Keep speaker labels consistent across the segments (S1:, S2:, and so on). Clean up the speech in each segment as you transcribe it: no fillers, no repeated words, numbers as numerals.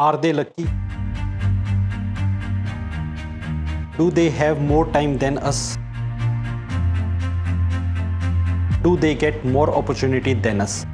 S1: Are they lucky? Do they have more time than us? Do they get more opportunity than us?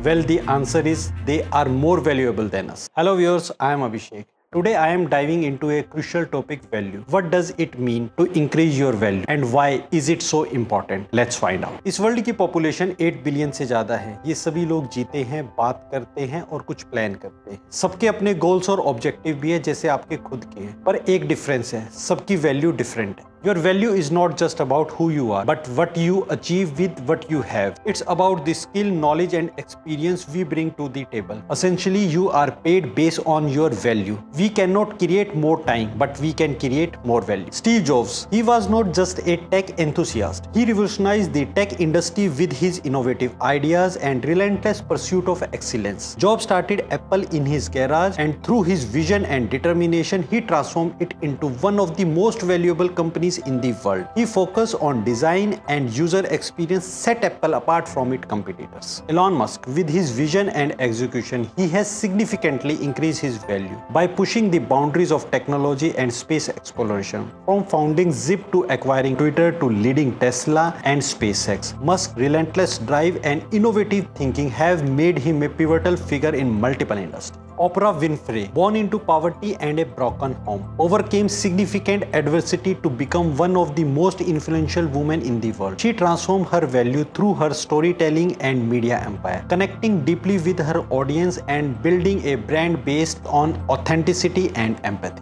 S1: Well, the answer is they are more valuable than us. Hello viewers, I am Abhishek. Today I am diving into a crucial topic, value. What does it mean to increase your value and why is it so important? Let's find out. इस world की population 8 billion से ज्यादा है। ये सभी लोग जीते हैं, बात करते हैं और कुछ प्लान करते हैं। सबके अपने गोल्स और ऑब्जेक्टिव भी है जैसे आपके खुद के हैं। पर एक डिफरेंस है, सबकी वैल्यू डिफरेंट है। Your value is not just about who you are, but what you achieve with what you have. It's about the skill, knowledge and experience we bring to the table. Essentially, you are paid based on your value. We cannot create more time, but we can create more value. Steve Jobs, he was not just a tech enthusiast. He revolutionized the tech industry with his innovative ideas and relentless pursuit of excellence. Jobs started Apple in his garage, and through his vision and determination, he transformed it into one of the most valuable companies in the world. He focused on design and user experience, set Apple apart from its competitors. Elon Musk, with his vision and execution, he has significantly increased his value by pushing the boundaries of technology and space exploration. From founding Zip to acquiring Twitter to leading Tesla and SpaceX, Musk's relentless drive and innovative thinking have made him a pivotal figure in multiple industries. Oprah Winfrey, born into poverty and a broken home, overcame significant adversity to become one of the most influential women in the world. She transformed her value through her storytelling and media empire, connecting deeply with her audience and building a brand based on authenticity and empathy.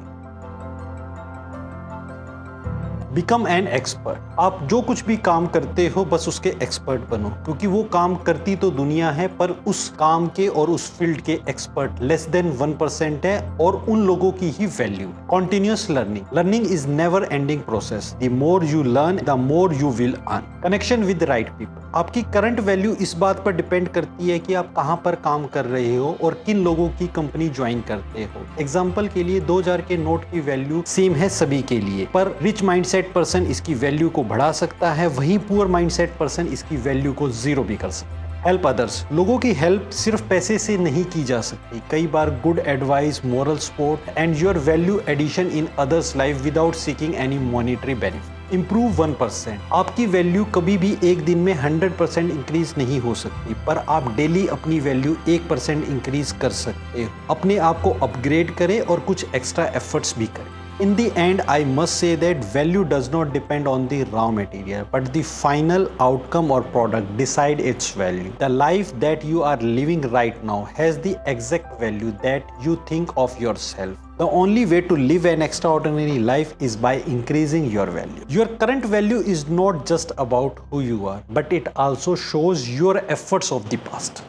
S1: Become an expert. आप जो कुछ भी काम करते हो बस उसके expert बनो, क्योंकि वो काम करती तो दुनिया है पर उस काम के और उस फील्ड के एक्सपर्ट लेस देन 1% है और उन लोगों की ही value. Continuous learning is never ending process. The more you learn the more you will earn. Connection with right people. आपकी करंट वैल्यू इस बात पर डिपेंड करती है कि आप कहां पर काम कर रहे हो और किन लोगों की कंपनी ज्वाइन करते हो। एग्जांपल के लिए 2000 के नोट की वैल्यू सेम है सभी के लिए, पर रिच माइंडसेट पर्सन इसकी वैल्यू को बढ़ा सकता है, वहीं पुअर माइंडसेट पर्सन इसकी वैल्यू को जीरो भी कर सकता है। Help others. लोगों की हेल्प सिर्फ पैसे से नहीं की जा सकती। कई बार good advice, moral support and your value addition in others life without seeking any monetary benefit. Improve 1%। आपकी वैल्यू कभी भी एक दिन में 100% इंक्रीज नहीं हो सकती, पर आप डेली अपनी वैल्यू 1% इंक्रीज कर सकते हो। अपने आप को अपग्रेड करें और कुछ एक्स्ट्रा एफर्ट्स भी करें। In the end, I must say that value does not depend on the raw material, but the final outcome or product decide its value. The life that you are living right now has the exact value that you think of yourself. The only way to live an extraordinary life is by increasing your value. Your current value is not just about who you are, but it also shows your efforts of the past.